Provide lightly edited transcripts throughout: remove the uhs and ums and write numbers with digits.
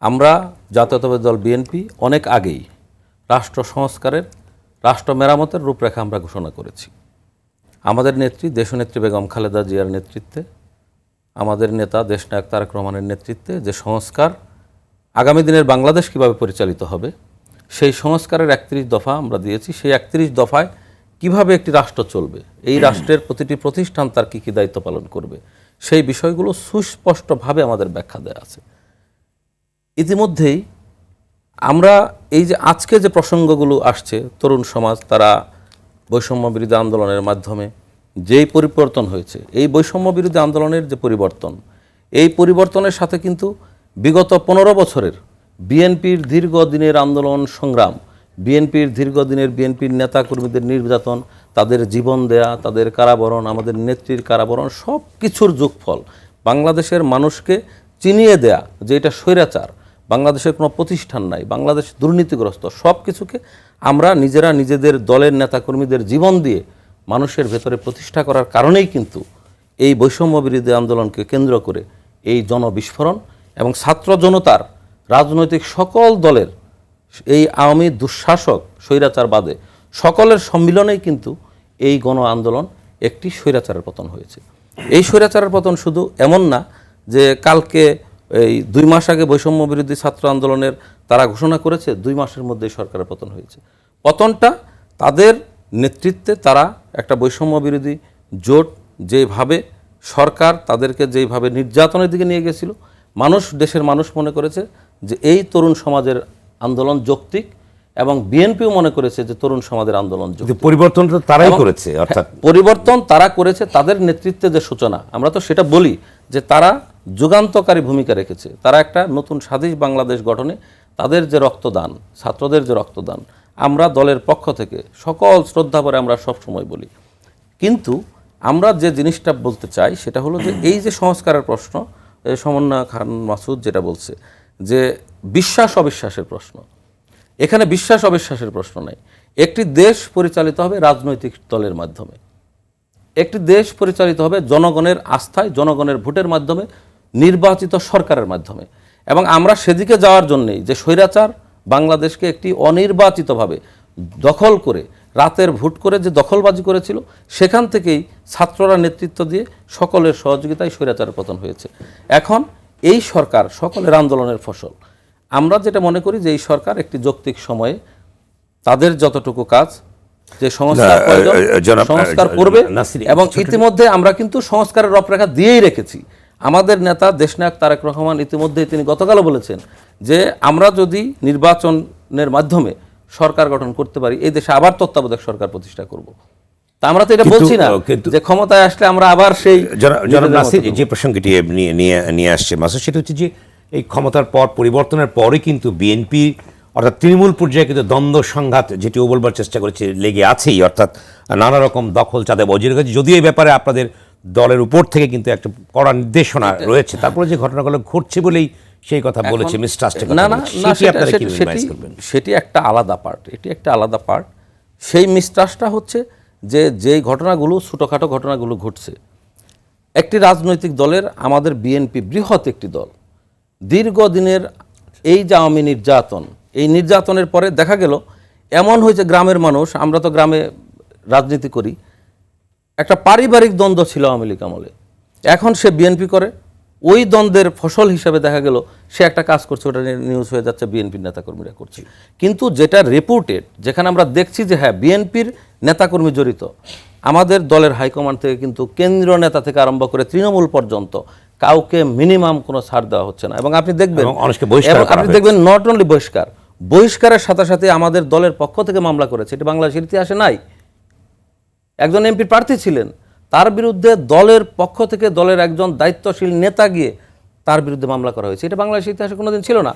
আমরা জাতীয়তাবাদী দল বিএনপি অনেক আগেই রাষ্ট্র সংস্কারের, রাষ্ট্র মেরামতের রূপরেখা আমরা ঘোষণা করেছি। আমাদের নেত্রী দেশনেত্রী বেগম খালেদা জিয়ার নেতৃত্বে, আমাদের নেতা দেশনায়ক তারেক রহমানের নেতৃত্বে যে সংস্কার, আগামী দিনের বাংলাদেশ কীভাবে পরিচালিত হবে সেই সংস্কারের ৩১ দফা আমরা দিয়েছি। সেই ৩১ দফায় কিভাবে একটি রাষ্ট্র চলবে, এই রাষ্ট্রের প্রতিটি প্রতিষ্ঠান তার কী কী দায়িত্ব পালন করবে, সেই বিষয়গুলো সুস্পষ্টভাবে আমাদের ব্যাখ্যা দেওয়া আছে। ইতিমধ্যেই আমরা এই যে আজকে যে প্রসঙ্গগুলো আসছে, তরুণ সমাজ তারা বৈষম্য বিরোধী আন্দোলনের মাধ্যমে যেই পরিবর্তন হয়েছে, এই বৈষম্য বিরোধী আন্দোলনের যে পরিবর্তন, এই পরিবর্তনের সাথে কিন্তু বিগত ১৫ বছরের বিএনপির দীর্ঘদিনের আন্দোলন সংগ্রাম, বিএনপির দীর্ঘদিনের বিএনপির নেতাকর্মীদের নির্যাতন, তাদের জীবন দেয়া, তাদের কারাবরণ, আমাদের নেত্রীর কারাবরণ, সব কিছুর যোগফল বাংলাদেশের মানুষকে চিনিয়ে দেয়া যে এটা স্বৈরাচার, বাংলাদেশের কোনো প্রতিষ্ঠান নাই, বাংলাদেশ দুর্নীতিগ্রস্ত, সব কিছুকে আমরা নিজেরা নিজেদের দলের নেতাকর্মীদের জীবন দিয়ে মানুষের ভেতরে প্রতিষ্ঠা করার কারণেই কিন্তু এই বৈষম্য বিরোধী আন্দোলনকে কেন্দ্র করে এই জনবিস্ফোরণ এবং ছাত্র জনতার, রাজনৈতিক সকল দলের, এই আওয়ামী দুঃশাসক স্বৈরাচার বাদে সকলের সম্মিলনেই কিন্তু এই গণ আন্দোলন একটি স্বৈরাচারের পতন হয়েছে। এই স্বৈরাচারের পতন শুধু এমন না যে কালকে এই ২ মাস আগে বৈষম্য বিরোধী ছাত্র আন্দোলনের তারা ঘোষণা করেছে ২ মাসের মধ্যেই সরকারের পতন হয়েছে। পতনটা তাদের নেতৃত্বে, তারা একটা বৈষম্য বিরোধী জোট যেভাবে সরকার তাদেরকে যেইভাবে নির্যাতনের দিকে নিয়ে গেছিল, মানুষ, দেশের মানুষ মনে করেছে যে এই তরুণ সমাজের আন্দোলন যৌক্তিক, এবং বিএনপিও মনে করেছে যে তরুণ সমাজের আন্দোলন যৌক্তিক। পরিবর্তনটা তারাই করেছে, অর্থাৎ পরিবর্তন তারা করেছে, তাদের নেতৃত্বে যে সূচনা, আমরা তো সেটা বলি যে তারা যুগান্তকারী ভূমিকা রেখেছে। তারা একটা নতুন স্বাধীন বাংলাদেশ গঠনে তাদের যে রক্তদান, ছাত্রদের যে রক্তদান, আমরা দলের পক্ষ থেকে সকল শ্রদ্ধা করে আমরা সব সময় বলি। কিন্তু আমরা যে জিনিসটা বলতে চাই সেটা হলো যে এই যে সংস্কারের প্রশ্ন, সমন্বয় খান মাসুদ যেটা বলছে যে বিশ্বাস অবিশ্বাসের প্রশ্ন, এখানে বিশ্বাস অবিশ্বাসের প্রশ্ন নাই। একটি দেশ পরিচালিত হবে রাজনৈতিক দলের মাধ্যমে, একটি দেশ পরিচালিত হবে জনগণের আস্থায়, জনগণের ভোটের মাধ্যমে, নির্বাচিত সরকারের মাধ্যমে। এবং আমরা সেদিকে যাওয়ার জন্যেই যে স্বৈরাচার বাংলাদেশকে একটি অনির্বাচিতভাবে দখল করে, রাতের ভোট করে যে দখলবাজি করেছিল, সেখান থেকেই ছাত্ররা নেতৃত্ব দিয়ে সকলের সহযোগিতায় স্বৈরাচারের পতন হয়েছে। এখন এই সরকার সকলের আন্দোলনের ফসল। আমরা যেটা মনে করি যে এই সরকার একটি যৌক্তিক সময়ে তাদের যতটুকু কাজ, যে সংস্কার প্রয়োজন সংস্কার করবে, এবং ইতিমধ্যে আমরা কিন্তু সংস্কারের রূপরেখা দিয়েই রেখেছি। আমাদের নেতা দেশনায়ক তারেক রহমান ইতিমধ্যেই তিনি গতকালও বলেছেন যে আমরা যদি নির্বাচনের মাধ্যমে সরকার গঠন করতে পারি, এই দেশে আবার তত্ত্বাবধায়ক সরকার প্রতিষ্ঠা করব। তা আমরা তো এটা বলছি না যে ক্ষমতায় আসলে আমরা আবার সেই যে প্রসঙ্গটি নিয়ে আসছে মাসুদ, সেটা হচ্ছে যে এই ক্ষমতার পর, পরিবর্তনের পরে কিন্তু বিএনপি অর্থাৎ তৃণমূল পর্যায়ে কিন্তু দ্বন্দ্ব সংঘাত, যেটিও বলবার চেষ্টা করেছে, লেগে আছেই। অর্থাৎ নানা রকম দখল চাঁদে বজির কাছে, যদিও এই ব্যাপারে আপনাদের দলের উপর থেকে কিন্তু একটা কড়া নির্দেশনা রয়েছে, তারপরে যে ঘটনাগুলো ঘটছে বলেই সেই কথা বলেছে, মিসট্রাস্টের কথা। সেটি একটা আলাদা পার্ট, এটি একটা আলাদা পার্ট। সেই মিসট্রাস্টটা হচ্ছে যে যেই ঘটনাগুলো, ছোটোখাটো ঘটনাগুলো ঘটছে, একটি রাজনৈতিক দলের, আমাদের বিএনপি বৃহৎ একটি দল, দীর্ঘদিনের এই যে আওয়ামী নির্যাতন, এই নির্যাতনের পরে দেখা গেল এমন হয়েছে গ্রামের মানুষ, আমরা তো গ্রামে রাজনীতি করি, একটা পারিবারিক দ্বন্দ্ব ছিল আওয়ামী লীগ আমলে, এখন সে বিএনপি করে, ওই দ্বন্দ্বের ফসল হিসাবে দেখা গেল সে একটা কাজ করছে, ওটা নিউজ হয়ে যাচ্ছে, বিএনপির নেতাকর্মীরা করছে। কিন্তু যেটা রিপোর্টেড, যেখানে আমরা দেখছি যে হ্যাঁ বিএনপির নেতাকর্মী জড়িত, আমাদের দলের হাইকমান্ড থেকে কিন্তু কেন্দ্রীয় নেতা থেকে আরম্ভ করে তৃণমূল পর্যন্ত কাউকে মিনিমাম কোনো ছাড় দেওয়া হচ্ছে না। এবং আপনি দেখবেন নট অনলি বহিষ্কারের সাথে সাথে আমাদের দলের পক্ষ থেকে মামলা করেছে, এটা বাংলাদেশের ইতিহাসে নাই। একজন এমপি প্রার্থী ছিলেন, তার বিরুদ্ধে দলের পক্ষ থেকে দলের একজন দায়িত্বশীল নেতা গিয়ে তার বিরুদ্ধে মামলা করা হয়েছে, এটা বাংলাদেশের ইতিহাসে কোনোদিন ছিল না।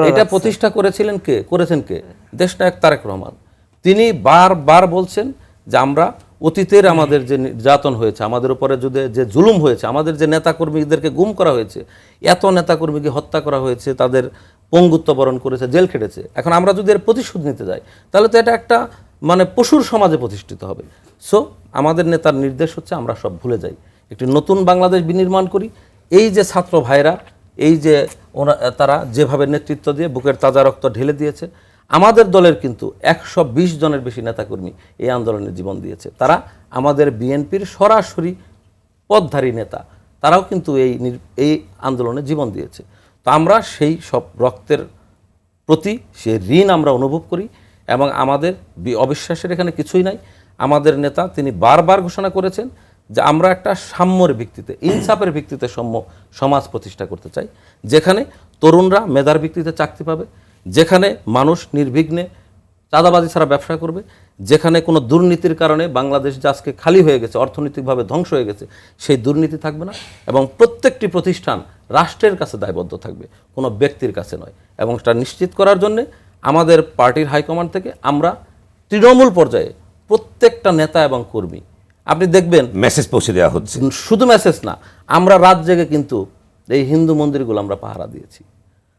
এটা প্রতিষ্ঠা করেছিলেন কে? করেছেন কে? দেশনায়ক তারেক রহমান। তিনি বারবার বলছেন যে আমরা অতীতের আমাদের যে নির্যাতন হয়েছে, আমাদের উপরে যে জুলুম হয়েছে, আমাদের যে নেতাকর্মীদেরকে গুম করা হয়েছে, এত নেতাকর্মীকে হত্যা করা হয়েছে, তাদের পঙ্গুত্ব বরণ করেছে, জেল খেটেছে, এখন আমরা যদি এর প্রতিশোধ নিতে যাই তাহলে তো এটা একটা মানে পশুর সমাজে প্রতিষ্ঠিত হবে। সো আমাদের নেতার নির্দেশ হচ্ছে আমরা সব ভুলে যাই, একটি নতুন বাংলাদেশ বিনির্মাণ করি, এই যে ছাত্র ভাইরা এই যে তারা যেভাবে নেতৃত্ব দিয়ে বুকের তাজা রক্ত ঢেলে দিয়েছে, আমাদের দলের কিন্তু 120 জনের বেশি নেতাকর্মী এই আন্দোলনে জীবন দিয়েছে। তারা আমাদের বিএনপির সরাসরি পথধারী নেতা, তারাও কিন্তু এই আন্দোলনে জীবন দিয়েছে। তো আমরা সেই সব রক্তের প্রতি সে ঋণ আমরা অনুভব করি এবং আমাদের অবিশ্বাসের এখানে কিছুই নাই। আমাদের নেতা তিনি বারবার ঘোষণা করেছেন যে আমরা একটা সাম্যের ভিত্তিতে, ইনসাফের ভিত্তিতে সমাজ প্রতিষ্ঠা করতে চাই, যেখানে তরুণরা মেধার ভিত্তিতে চাকরি পাবে, যেখানে মানুষ নির্বিঘ্নে চাঁদাবাজি ছাড়া ব্যবসা করবে, যেখানে কোনো দুর্নীতির কারণে বাংলাদেশ যে আজকে খালি হয়ে গেছে, অর্থনৈতিকভাবে ধ্বংস হয়ে গেছে, সেই দুর্নীতি থাকবে না এবং প্রত্যেকটি প্রতিষ্ঠান রাষ্ট্রের কাছে দায়বদ্ধ থাকবে, কোনো ব্যক্তির কাছে নয়। এবং সেটা নিশ্চিত করার জন্যে আমাদের পার্টির হাইকমান্ড থেকে আমরা তৃণমূল পর্যায়ে প্রত্যেকটা নেতা এবং কর্মী, আপনি দেখবেন মেসেজ পৌঁছে দেওয়া হচ্ছে। শুধু মেসেজ না, আমরা রাত জেগে কিন্তু এই হিন্দু মন্দিরগুলো আমরা পাহারা দিয়েছি,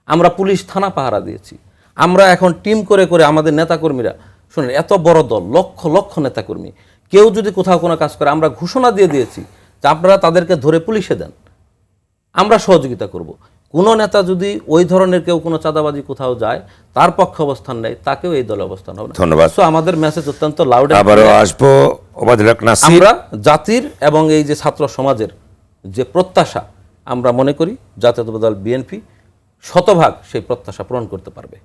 আমরা পুলিশ থানা পাহারা দিয়েছি, আমরা এখন টিম করে করে আমাদের নেতাকর্মীরা, শুনেন এত বড় দল, লক্ষ লক্ষ নেতাকর্মী, কেউ যদি কোথাও কোনো কাজ করে আমরা ঘোষণা দিয়ে দিয়েছি যে আপনারা তাদেরকে ধরে পুলিশে দেন, আমরা সহযোগিতা করব। কোনো নেতা যদি ওই ধরনের কেউ কোনো চাঁদাবাজি কোথাও যায়, তার পক্ষে অবস্থান নেয়, তাকেও এই দলে অবস্থান হবে না। ধন্যবাদ। সো আমাদের মেসেজ অত্যন্ত লাউড। আবারও আসবো ওবায়দুল হক নাসির। আমরা জাতির এবং এই যে ছাত্র সমাজের যে প্রত্যাশা, আমরা মনে করি জাতীয়তাবাদী দল বিএনপি শতভাগ সেই প্রত্যাশা পূরণ করতে পারবে।